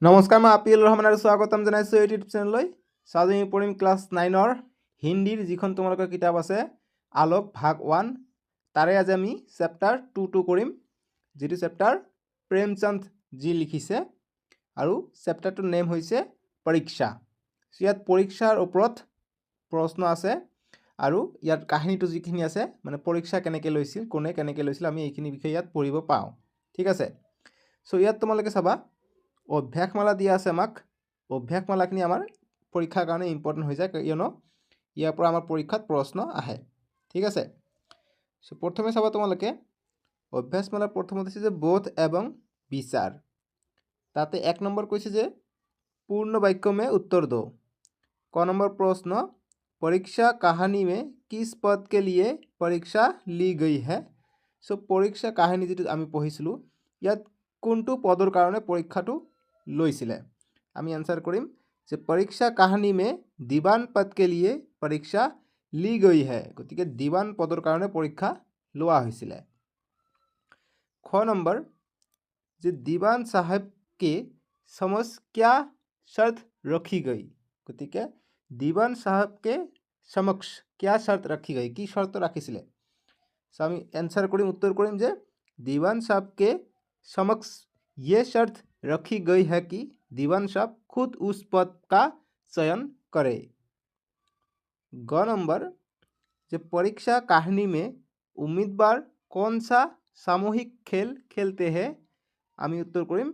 নমস্কাৰ, মই আপিল ৰহমান আৰু স্বাগতম জনাইছোঁ ইউটিউব চেনেললৈ। আজি আমি পঢ়িম ক্লাছ 9ৰ হিন্দীৰ যিখন তোমালোকৰ কিতাপ আছে আলোক ভাগ 1, তাৰে আজি আমি চেপ্টাৰ 2 কৰিম, যিটো চেপ্টাৰ প্ৰেমচন্দ জি লিখিছে আৰু চেপ্টাৰটোৰ নেম হৈছে পৰীক্ষা। ইয়াত পৰীক্ষাৰ ওপৰত প্ৰশ্ন আছে আৰু ইয়াত কাহিনীটো যিখিনি আছে মানে পৰীক্ষা কেনেকৈ লৈছিল, কোনে কেনেকৈ লৈছিল, আমি এইখিনি বিষয়ে ইয়াত পঢ়িব পাওঁ। ঠিক আছে। ইয়াত তোমালোকে চাবা অভ্যাসমালা দিয়া আছে আমাক। অভ্যাসমালাখিনি আমাৰ পৰীক্ষাৰ কাৰণে ইম্পৰ্টেণ্ট হৈ যায়, কিয়নো ইয়াৰ পৰা আমাৰ পৰীক্ষাত প্ৰশ্ন আহে। ঠিক আছে। প্ৰথমে চাবা তোমালোকে অভ্যাসমালাৰ প্ৰথমত আছে যে বোধ এবং বিচাৰ। তাতে 1 নম্বৰ কৈছে যে पूर्ण वाक्य में उत्तर दो। क नंबर प्रश्न, परीक्षा कहानी में किस पद के लिए परीक्षा ली गई है। परीक्षा कहानी जी आमी पढ़िছিলোঁ ইয়াত কোনটো পদৰ কাৰণে পৰীক্ষাটো লৈছিলে। আমি आंसर কৰিম যে परीक्षा कहानी में दीवान पद के लिए परीक्षा ली गई है। গতিকে दीवान পদৰ কাৰণে পৰীক্ষা লোৱা হৈছিলে। খ নম্বৰ যে दीवान साहब के समझ क्या शर्त रखी गई। गतिके दीवान साहब के समक्ष क्या शर्त रखी गई, की शर्त राखिছিলে। আমি आंसर करिम, उत्तर करिम जे दीवान साहब के समक्ष ये शर्त रखी गई है कि दीवान साहब खुद उस पद का चयन करे। ग नंबर जे परीक्षा कहानी में उम्मीदवार कौन सा सामूहिक खेल खेलते हैं। आमी उत्तर करिम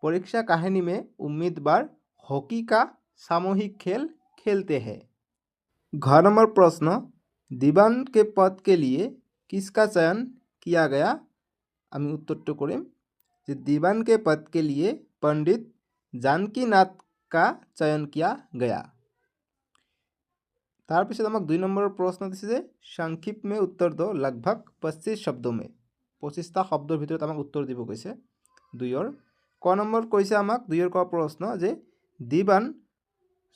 परीक्षा कहानी में उम्मीदवार हॉकी का सामूहिक खेल खेलते हैं। घ नंबर प्रश्न, दीवान के पद के लिए किसका चयन किया गया। आमी उत्तर तो करें कि दीवान के पद के लिए पंडित जानकीनाथ का चयन किया गया। तार पिछे आमक 2 नंबर प्रश्न दिसे जे संक्षिप्त में उत्तर दो लगभग 25 शब्दों में। 25টা शब्दर भितर आमक उत्तर দিব কৈছে 2 क नंबर कैसे आमक 2 क प्रश्न जे दीवान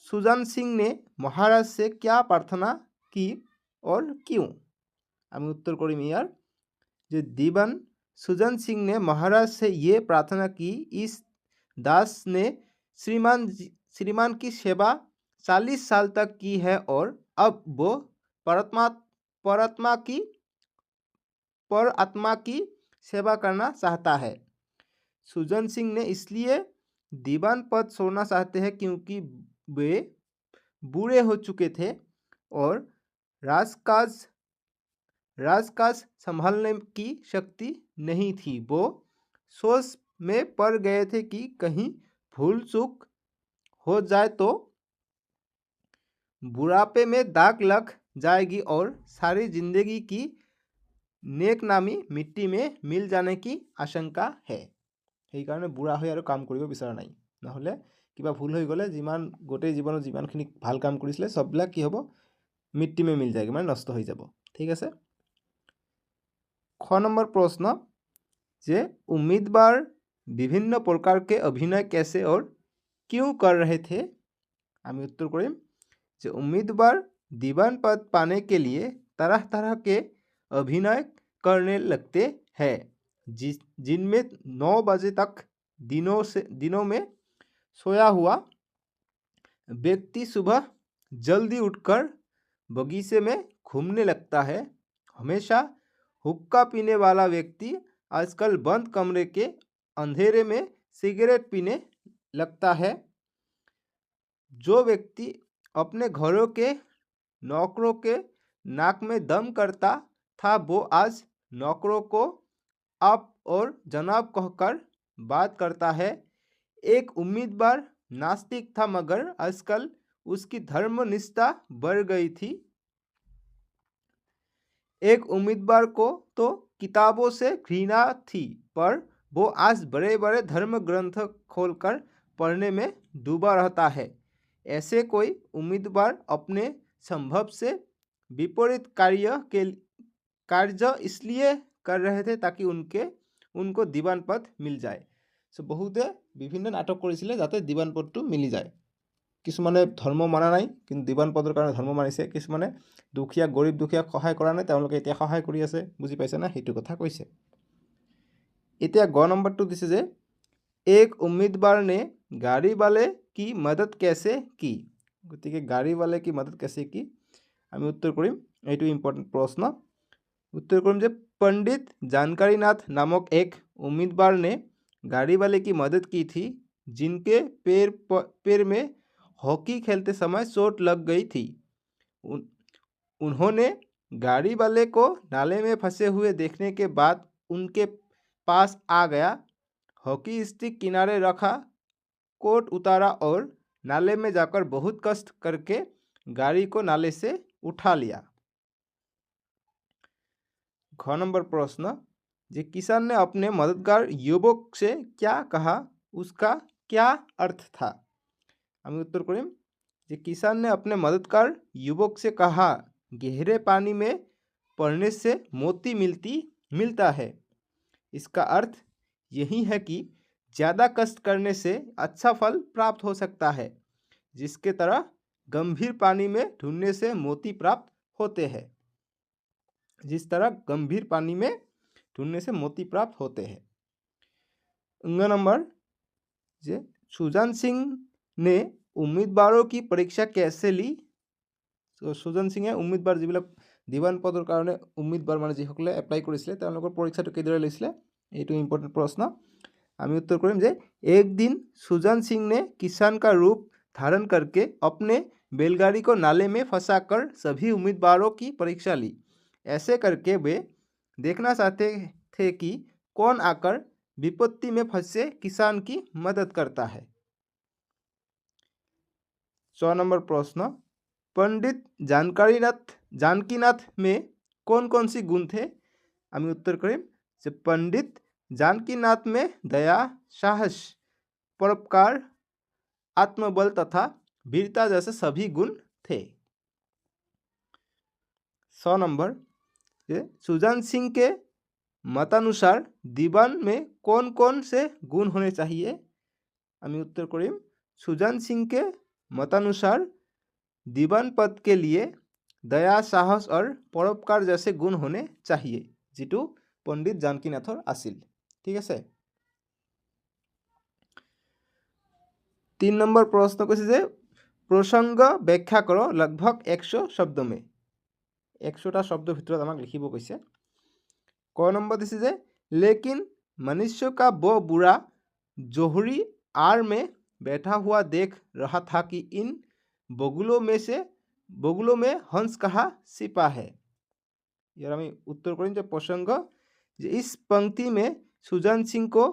सुजान सिंह ने महाराज से क्या प्रार्थना की और क्यों। आमी उत्तर करिम यार जे दीवान सुजान सिंह ने महाराज से ये प्रार्थना की, इस दास ने श्रीमान की सेवा 40 साल तक की है और अब वो पर आत्मा की सेवा करना चाहता है। सुजान सिंह ने इसलिए दीवान पद छोड़ना चाहते हैं क्योंकि वे बूढ़े हो चुके थे और राजकाज संभालने की शक्ति नहीं थी। वो सोच में पड़ गए थे कि कहीं भूल चूक हो जाए तो बुढ़ापे में दाग लग जाएगी और सारी जिंदगी की नेक नामी मिट्टी में मिल जाने की आशंका है। সেইকাৰণে বুঢ়া হৈ আৰু কাম কৰিব বিচৰা নাই, নহ'লে কিবা ভুল হৈ গ'লে যিমান গোটেই জীৱনত যিমানখিনি ভাল কাম কৰিছিলে সববিলাক কি হ'ব, मिट्टी में मिल जाएगी, মানে নষ্ট হৈ যাব। ঠিক আছে। ख नंबर प्रश्न जे उम्मीदवार विभिन्न प्रकार के अभिनय कैसे और क्यों कर रहे थे। आमी उत्तर करें जे उम्मीदवार दीवान पद पाने के लिए तरह तरह के अभिनय करने लगते हैं, जिनमें 9 बजे तक दिनों में सोया हुआ व्यक्ति सुबह जल्दी उठकर बगीचे में घूमने लगता है। हमेशा हुक्का पीने वाला व्यक्ति आजकल बंद कमरे के अंधेरे में सिगरेट पीने लगता है। जो व्यक्ति अपने घरों के नौकरों के नाक में दम करता था वो आज नौकरों को आप और जनाब कहकर बात करता है। एक उम्मीदवार नास्तिक था मगर आजकल उसकी धर्मनिष्ठा बढ़ गई थी। एक उम्मीदवार को तो किताबों से घृणा थी पर वो आज बड़े बड़े धर्म ग्रंथ खोलकर पढ़ने में डूबा रहता है। ऐसे कोई उम्मीदवार अपने संभव से विपरीत कार्य इसलिए कर रहे थे ताकि उनको दीवान पद मिल जाए। बहुते विभिन्न नाटक কৰিছিলে যাতে दीवान पदটো मिली जाए। কিছুমানে ধৰ্ম মানা নাই কিন্তু दीवान पदৰ কাৰণে ধৰ্ম মানিছে, কিছুমানে দুখীয়া গৰীব দুখীয়াক সহায় কৰা নাই, তেওঁলোকে এতিয়া সহায় কৰি আছে। বুজি পাইছে না, সেইটো কথা কৈছে। এতিয়া গ নম্বৰটো দিছে যে एक उम्मीदवार ने গাড়ী वाले की मदद कैसे की? গতিকে গাড়ী वाले की मदद कैसे की আমি উত্তৰ কৰিম। এইটো ইম্পৰ্টেণ্ট প্ৰশ্ন। उत्तर करूँ जब पंडित जानकारीनाथ नामक एक उम्मीदवार ने गाड़ी वाले की मदद की थी जिनके पैर में हॉकी खेलते समय चोट लग गई थी। उन्होंने गाड़ी वाले को नाले में फंसे हुए देखने के बाद उनके पास आ गया, हॉकी स्टिक किनारे रखा, कोट उतारा और नाले में जाकर बहुत कष्ट करके गाड़ी को नाले से उठा लिया। ख नंबर प्रश्न, जे किसान ने अपने मददगार युवक से क्या कहा, उसका क्या अर्थ था? हम उत्तर करें, जे किसान ने अपने मददगार युवक से कहा, गहरे पानी में पड़ने से मोती मिलता है। इसका अर्थ यही है कि ज़्यादा कष्ट करने से अच्छा फल प्राप्त हो सकता है, जिसके तरह गंभीर पानी में ढूंढने से मोती प्राप्त होते हैं। जिस तरह गंभीर पानी में ढूंढने से मोती प्राप्त होते हैं। अंग नंबर जे सुजान सिंह ने उम्मीदवारों की परीक्षा कैसे ली? तो सुजान सिंह उम्मीदवार जो दिवान पदर कारण उम्मीदवार मान जिसके एप्लाई कर परीक्षा किदरे लैছিলে ये इम्पर्टेन्ट प्रश्न। आमी उत्तर करिम जे एक दिन सुजान सिंह ने किसान का रूप धारण करके अपने बैलगाड़ी को नाले में फंसाकर सभी उम्मीदवारों की परीक्षा ली। ऐसे करके वे देखना चाहते थे कि कौन आकर विपत्ति में फंसे किसान की मदद करता है। 6 नंबर प्रश्न, पंडित जानकीनाथ में कौन कौन सी गुण थे? आमी उत्तर करें, पंडित जानकीनाथ में दया, साहस, परोपकार, आत्मबल तथा वीरता जैसे सभी गुण थे। 100 नंबर, सुजान सिंह के मतानुसार दीवान में कौन कौन से गुण होने चाहिए? हमें उत्तर करें, सुजान सिंह के मतानुसार दीवान पद के लिए दया, साहस और परोपकार जैसे गुण होने चाहिए, जीटू पंडित जानकीनाथर आसिल। ठीक है। 3 नम्बर प्रश्न कैसे प्रसंग व्याख्या करो लगभग 100 शब्द में। 100टा शब्द भर आमक लिखिब कैसे। क नम्बर दिसे लेकिन मनुष्य का वो बुरा जोहरी आड़ में बैठा हुआ देख रहा था कि इन बगुलों में हंस कहाँ छिपा है। यार हमें उत्तर करें जो प्रसंग, इस पंक्ति में सुजान सिंह को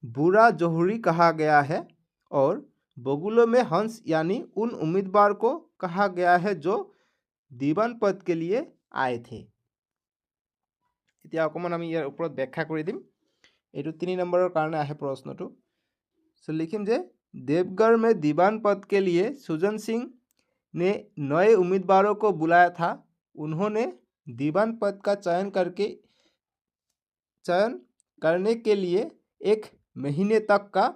बुरा जोहरी कहा गया है और बगुलों में हंस यानी उन उम्मीदवार को कहा गया है जो दीवान पद के लिए आए थे। अकमान आमी यार ऊपर व्याख्या कर दिम। ये 3 नम्बर कारण आए प्रश्न तो लिखिम जे देवगढ़ में दीवान पद के लिए सुजान सिंह ने नए उम्मीदवारों को बुलाया था। उन्होंने दीवान पद का चयन करने के लिए 1 महीने तक का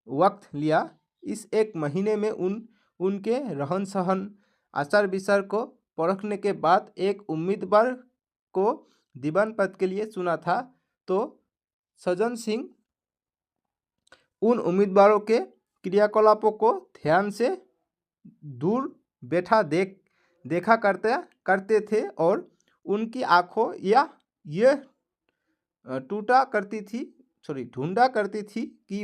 वक्त लिया। इस 1 महीने में उनके रहन सहन, आचार विचार को परखने के बाद एक उम्मीदवार को दीवान पद के लिए चुना था। तो सुजान सिंह उन उम्मीदवारों के क्रियाकलापों को ध्यान से दूर बैठा देखा करते थे और उनकी आंखों या ये ढूंढा करती थी कि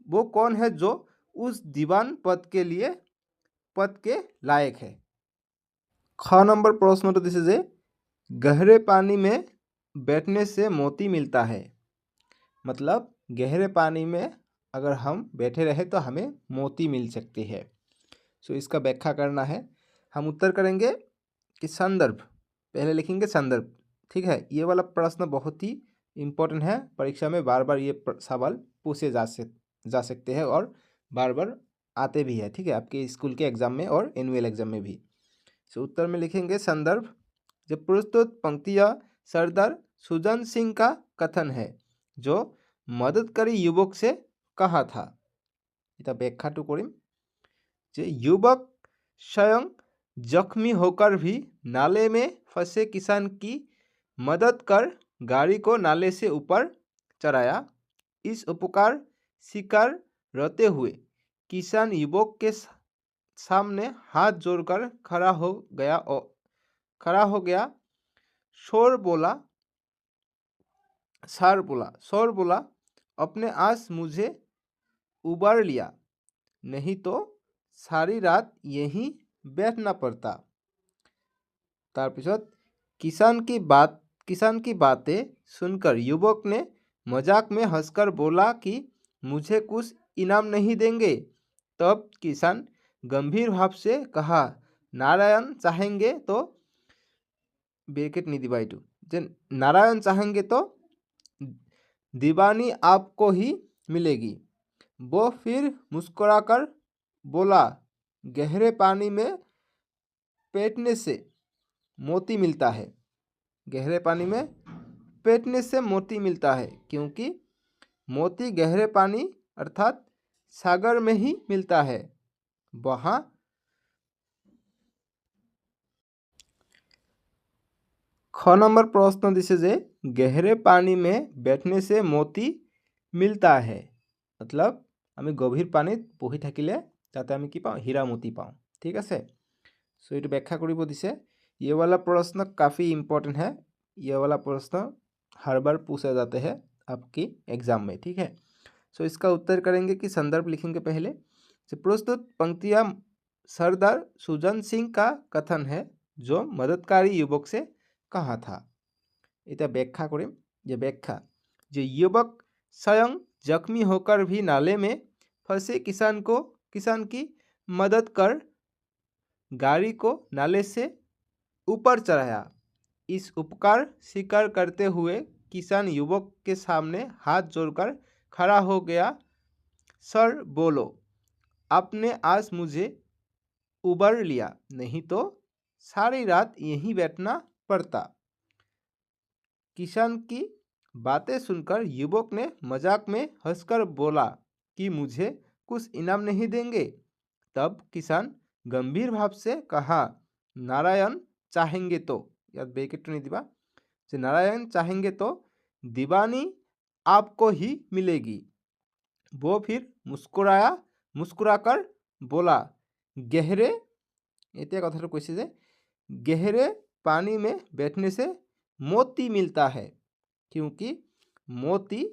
वो कौन है जो उस दीवान पद के लायक है। ख नंबर प्रश्न तो दिस जे गहरे पानी में बैठने से मोती मिलता है। मतलब गहरे पानी में अगर हम बैठे रहे तो हमें मोती मिल सकती है। सो इसका व्याख्या करना है। हम उत्तर करेंगे कि संदर्भ, पहले लिखेंगे संदर्भ। ठीक है, ये वाला प्रश्न बहुत ही इम्पोर्टेंट है, परीक्षा में बार बार ये सवाल पूछे जा सकते हैं और बार बार आते भी है। ठीक है, आपके स्कूल के एग्जाम में और एनुअल एग्जाम में भी। सो उत्तर में लिखेंगे संदर्भ। जब प्रस्तुत पंक्तियाँ सरदार सुजान सिंह का कथन है जो मददकारी युवक से कहा था। इतना व्याख्या तो करें, युवक स्वयं जख्मी होकर भी नाले में फंसे किसान की मदद कर गाड़ी को नाले से ऊपर चढ़ाया। इस उपकार स्वीकार रोते हुए किसान युवक के सामने हाथ जोड़कर खड़ा हो गया। शोर बोला, अपने आस मुझे उबार लिया, नहीं तो सारी रात यहीं बैठना पड़ता। तारपिছত किसान की बातें सुनकर युवक ने मजाक में हंसकर बोला कि मुझे कुछ इनाम नहीं देंगे। तब किसान गंभीर भाव से कहा, नारायण चाहेंगे तो ब्रैकेट नहीं दिबा इटू जे नारायण चाहेंगे तो दीवानी आपको ही मिलेगी। वो फिर मुस्कुराकर बोला, गहरे पानी में पेटने से मोती मिलता है। गहरे पानी में पेटने से मोती मिलता है, क्योंकि मोती गहरे पानी अर्थात सागर में ही मिलता है। वहाँ ख नंबर प्रश्न दिसे जे गहरे पानी में बैठने से मोती मिलता है, मतलब आमी गभीर पानीत बहि থাকিলে ताते आमी कि पाऊँ, हीरा मोती पाऊँ। ठीक है, सो ये व्याख्या करिब दिसे। ये वाला प्रश्न काफ़ी इम्पोर्टेंट है। ये वाला प्रश्न हर बार पूछे जाते हैं आपकी एग्जाम में। ठीक है, सो इसका उत्तर करेंगे कि संदर्भ लिखेंगे पहले। प्रस्तुत पंक्तियाँ सरदार सुजन सिंह का कथन है जो मददकारी युवक से कहा था। इतना व्याख्या करें। ये व्याख्या, जो युवक स्वयं जख्मी होकर भी नाले में फंसे किसान की मदद कर गाड़ी को नाले से ऊपर चढ़ाया। इस उपकार स्वीकार करते हुए किसान युवक के सामने हाथ जोड़कर खड़ा हो गया। सर बोलो, आपने आज मुझे उबर लिया, नहीं तो सारी रात यहीं बैठना पड़ता। किसान की बातें सुनकर युवक ने मजाक में हंसकर बोला कि मुझे कुछ इनाम नहीं देंगे। तब किसान गंभीर भाव से कहा, नारायण चाहेंगे तो, याद ब्रैकेट नहीं दिबा, नारायण चाहेंगे तो दीवानी आपको ही मिलेगी। वो फिर मुस्कुराकर बोला, गहरे इतना कथा कैसे जे गहरे पानी में बैठने से मोती मिलता है, क्योंकि मोती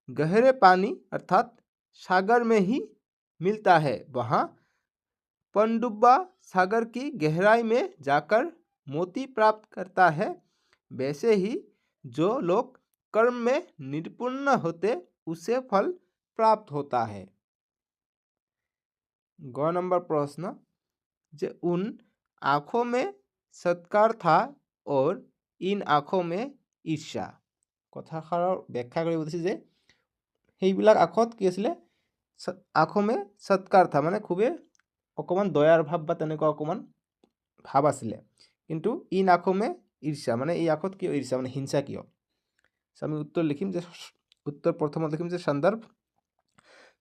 गहरे पानी अर्थात सागर में ही मिलता है। वहाँ पनडुब्बा सागर की गहराई में जाकर मोती प्राप्त करता है। वैसे ही जो लोग कर्म में निपुण होते उसे फल प्राप्त होता है। ग नंबर प्रश्न, जो उन आँखों में सत्कार था और इन आँखों में ईर्ष्या। कथाषार व्याख्या कर সেইবিলাক आँखत कि आছিলে, आँखों में सत्कार था माने खूबे अकमान दयार भाव बा तेनेकुवा अकमान भाव आছিলে, किन्तु इन आँखों में ईर्ष्या माने এই आँखत किय ईर्ष्या माने हिंसा किय। आमी उत्तर लिखिम जे उत्तर प्रथम लिखिम जे संदर्भ,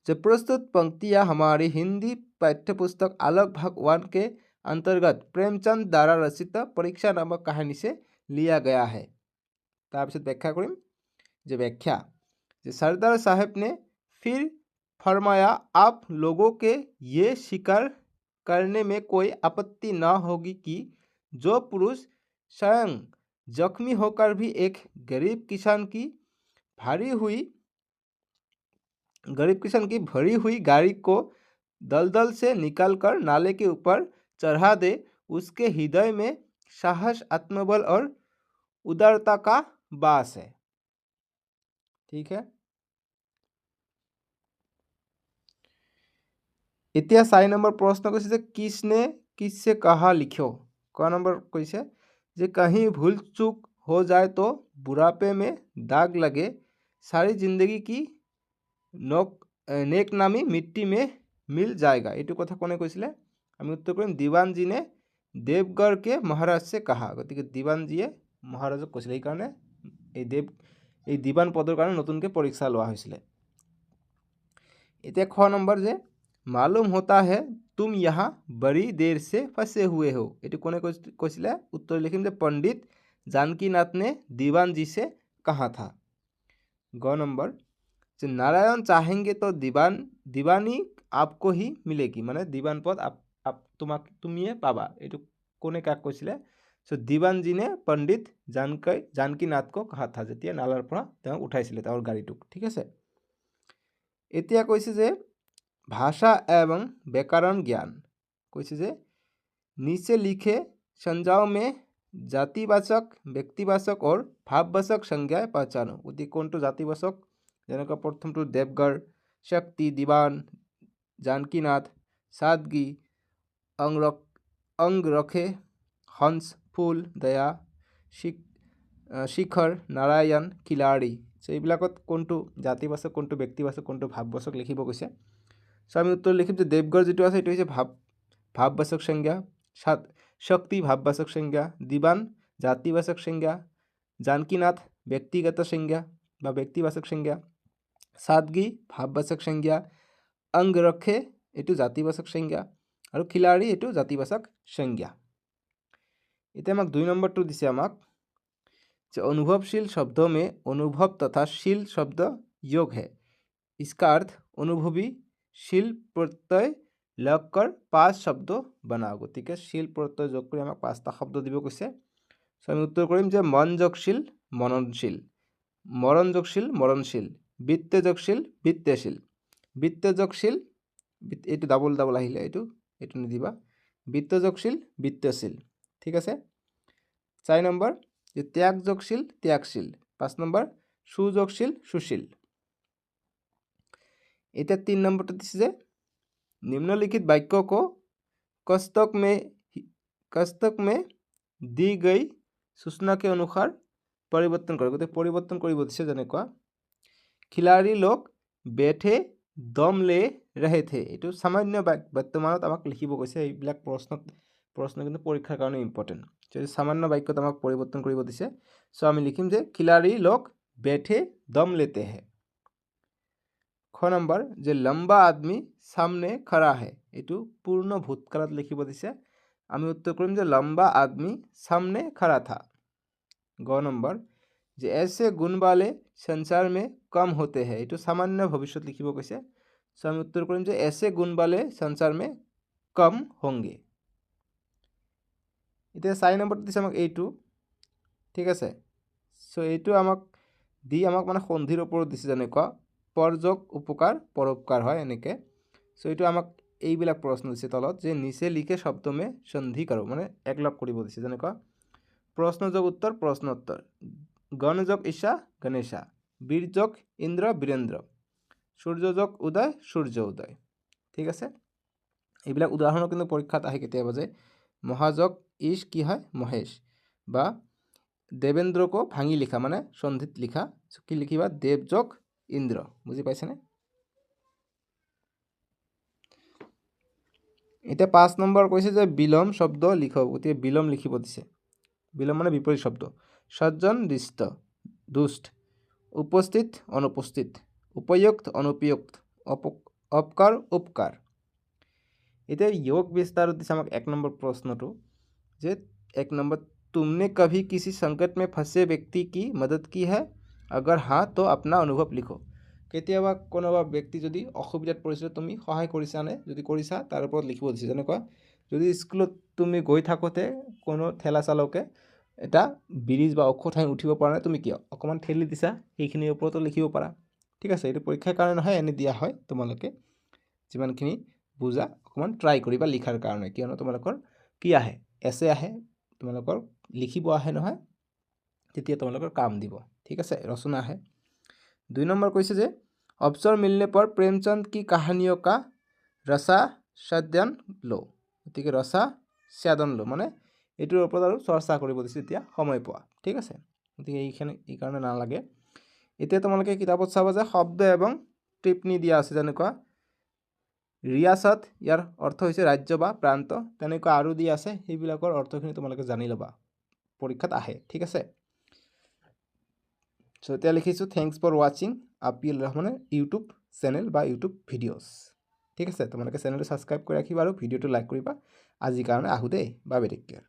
जो प्रस्तुत पंक्तियाँ हमारी हिंदी पाठ्यपुस्तक आलोक भाग 1 के अंतर्गत प्रेमचंद द्वारा रचित परीक्षा नामक कहानी से लिया गया है। तारपिছত व्याख्या करिम। जो व्याख्या, जो सरदार साहब ने फिर फरमाया, आप लोगों के ये स्वीकार करने में कोई आपत्ति न होगी कि जो पुरुष स्वयं जख्मी होकर भी एक गरीब किसान की भरी हुई गाड़ी को दलदल से निकालकर नाले के ऊपर चढ़ा दे, उसके हृदय में साहस, आत्मबल और उदारता का वास है। ठीक है, इतना 4 नंबर प्रश्न कैसे किसने किससे कहा लिखो। क नंबर कैसे जे कहीं भूल चूक हो जाए तो बुढ़ापे में दाग लगे, सारी जिंदगी की नेक नामी मिट्टी में मिल जाएगा। ये कथा कोने कैसिले, आमी उत्तर करिम दीवान जी ने देवगढ़ के महाराज से कहा। गति दीवान जी महाराजक कैसिले, दीवान पदर कारण नतुनके परीक्षा लोआ होइसिले। इतना ख नंबर जे मालूम होता है तुम यहाँ बड़ी देर से फंसे हुए हो। ये कोने कैसिले, उत्तर लिखिम जे पंडित जानकीनाथ ने दीवान जी से कहा था। ग नंबर, যে নারায়ণ চাহেঙ্গে তো দিবানী আপকো হি মিলেগি, মানে দিবান পদ তুমিয়ে পাবা। এইটো কোনে কাক কৈছিলে? সো দিবানজি নে পণ্ডিত জানকীনাথক কাহা থা, যেতিয়া নালাৰ পৰা তেওঁ উঠাইছিলে তেওঁৰ গাড়ীটোক। ঠিক আছে। এতিয়া কৈছে যে ভাষা এবং व्याकरण ज्ञान, কৈছে যে नीचे लिखे संज्ञाओं में जातिवाचक, व्यक्तिवाचक और भाववाचक संज्ञाएं पहचानो। गति कोनটো जातिवाचक, যেনেকৈ প্ৰথমটো দেৱগড়, শক্তি, দিবান, জানকীনাথ, সাদগী, अंगरखे, हंस, फूल, दया, शिखर, नारायण, खिलाड़ी। सो এইবিলাকত কোনটো জাতিবাচক, কোনটো ব্যক্তিবাচক, কোনটো ভাৱবাচক লিখিব কৈছে। সো আমি উত্তৰ লিখিম যে দেৱগড় যিটো আছে এইটো হৈছে ভাৱবাচক সংজ্ঞা, শক্তি ভাৱবাচক সংজ্ঞা, দিবান জাতিবাচক সংজ্ঞা, জানকীনাথ ব্যক্তিগত সংজ্ঞা বা ব্যক্তিবাচক সংজ্ঞা, সাদগী ভাৱবাচক সংজ্ঞা, अंगरखे এইটো জাতিবাচক সংজ্ঞা আৰু খিলাড়ী এইটো জাতিবাচক সংজ্ঞা। এতিয়া আমাক 2 নম্বৰটো দিছে আমাক যে अनुभवशील शब्दों में अनुभव तथा शील शब्द योग है, इसका अर्थ अनुभवी शील प्रत्यय लग कर 5 शब्द बनाओ। गतिके शील प्रत्यय যোগ কৰি আমাক 5টা শব্দ দিব কৈছে। সো আমি উত্তৰ কৰিম যে মন যোগশীল মননশীল, মৰণ যোগশীল মৰণশীল, বৃত্ত যোগশীল বৃত্তশীল, বৃত্ত যোগশীল এইটো ডাবল আহিলে এইটো নিদিবা, বৃত্ত যোগশীল বৃত্তশীল। ঠিক আছে। 4 নম্বৰ যে ত্যাগ যোগশীল ত্যাগশীল, 5 নম্বৰ সুযোগশীল সুশীল। এটা 3 নম্বরটা দিচ্ছে যে निम्नलिखित वाक्यों को कस्तक में दी गई सूचना के अनुसार परिवर्तन करो। गति परिवर्तन কৰিব দিছে, যেনেকুৱা खिलाड़ी लोग बैठे दम ले रहे थे, এইটো সামান্য বৰ্তমানত আমাক লিখিব কৈছে। এইবিলাক প্ৰশ্ন কিন্তু পৰীক্ষাৰ কাৰণে ইম্পৰ্টেণ্ট। যদি সামান্য বাক্যত আমাক পৰিৱৰ্তন কৰিব দিছে, সো আমি লিখিম যে खिलाड़ी लोग बैठे दम लेते हैं। খ নম্বৰ যে লম্বা আদমি সামনে खड़ा है, এইটো পূৰ্ণ ভূতকালত লিখিব দিছে। আমি উত্তৰ কৰিম যে লম্বা आदमी सामने खड़ा था। গ নম্বৰ যে ऐसे गुण वाले संसार में कम होते हैं, এইটো সামান্য ভৱিষ্যত লিখিব কৈছে। সো আমি উত্তৰ কৰিম যে ऐसे गुण वाले संसार में कम होंगे। এতিয়া 4 নম্বৰটো দিছে আমাক এইটো। ঠিক আছে। সো এইটো আমাক মানে সন্ধিৰ ওপৰত দিছে, যেনেকুৱা পৰযোগ উপকাৰ পৰোপকাৰ হয় এনেকৈ। সো এইটো আমাক এইবিলাক প্ৰশ্ন দিছে তলত যে নিচে লিখে শব্দমে সন্ধি কৰো, মানে একলগ কৰিব দিছে। যেনেকুৱা প্ৰশ্নযোগ উত্তৰ প্ৰশ্নোত্তৰ, গণযোগ ঈশা গণেশা, বীৰযোগ ইন্দ্ৰ বীৰেন্দ্ৰ, সূৰ্যযোগ উদয় সূৰ্য উদয়। ঠিক আছে। এইবিলাক উদাহৰণ কিন্তু পৰীক্ষাত আহে কেতিয়াবা, যে মহাযোগ ঈশ কি হয় মহেশ, বা দেবেন্দ্ৰকো ভাঙি লিখা মানে সন্ধিত লিখা, কি লিখিবা দেৱযোগ ইন্দ্ৰ। বুজি পাইছেনে? এতিয়া 5 নম্বৰ কৈছে যে বিলোম শব্দ লিখক। গতিকে বিলোম লিখিব দিছে। বিলোম মানে বিপৰীত শব্দ। সজ্জন দৃষ্ট দুষ্ট, উপস্থিত অনুপস্থিত, উপযুক্ত অনুপযুক্ত, অপকাৰ উপকাৰ। এতিয়া योग विस्तार दिशा में 1 नंबर प्रश्न जे 1 नंबर तुमने कभी किसी संकट में फंसे व्यक्ति की मदद की है, अगर हाँ तो अपना अनुभव लिखो। কেতিয়াবা কোনোবা ব্যক্তি যদি অসুবিধাত পৰিছে তুমি সহায় কৰিছানে, যদি কৰিছা তাৰ ওপৰত লিখিব দিছে। যেনেকুৱা যদি স্কুলত তুমি গৈ থাকোঁতে কোনো ঠেলা চালকে এটা ব্ৰিজ বা ওখ ঠাই উঠিব পৰা নাই, তুমি কিয় অকণমান ঠেলি দিছা, সেইখিনিৰ ওপৰতো লিখিব পাৰা। ঠিক আছে। এইটো পৰীক্ষাৰ কাৰণে নহয়, এনে দিয়া হয় তোমালোকে যিমানখিনি বুজা অকণমান ট্ৰাই কৰিবা লিখাৰ কাৰণে, কিয়নো তোমালোকৰ কি আহে এছে আহে, তোমালোকৰ লিখিব আহে নহয়, তেতিয়া তোমালোকৰ কাম দিব। ঠিক আছে। ৰচনা আহে। 2 নম্বৰ কৈছে যে अवसर मिलने पर प्रेमचंद की कहानियों का रसा স্বাদন লো। গতিকে ৰসা স্বাদন লো মানে এইটোৰ ওপৰত আৰু চৰ্চা কৰিব দিছে এতিয়া সময় পোৱা। ঠিক আছে। গতিকে এই কাৰণে নালাগে। এতিয়া তোমালোকে কিতাপত চাবা যে শব্দ এবং টিপ্পনী দিয়া আছে, যেনেকুৱা ৰিয়াসত, ইয়াৰ অৰ্থ হৈছে ৰাজ্য বা প্ৰান্ত, তেনেকুৱা আৰু দিয়া আছে। সেইবিলাকৰ অৰ্থখিনি তোমালোকে জানি ল'বা, পৰীক্ষাত আহে। ঠিক আছে। সো এতিয়া লিখিছোঁ থেংকছ ফৰ ৱাচিং আপিল ৰহমানৰ ইউটিউব চেনেল বা ইউটিউব ভিডিঅ'ছ। ঠিক আছে। তোমালোকে চেনেলটো ছাবস্ক্ৰাইব কৰি ৰাখিবা আৰু ভিডিঅ'টো লাইক কৰিবা। আজিৰ কাৰণে আহোঁ দেই, বাই বাই, টেক কেয়াৰ।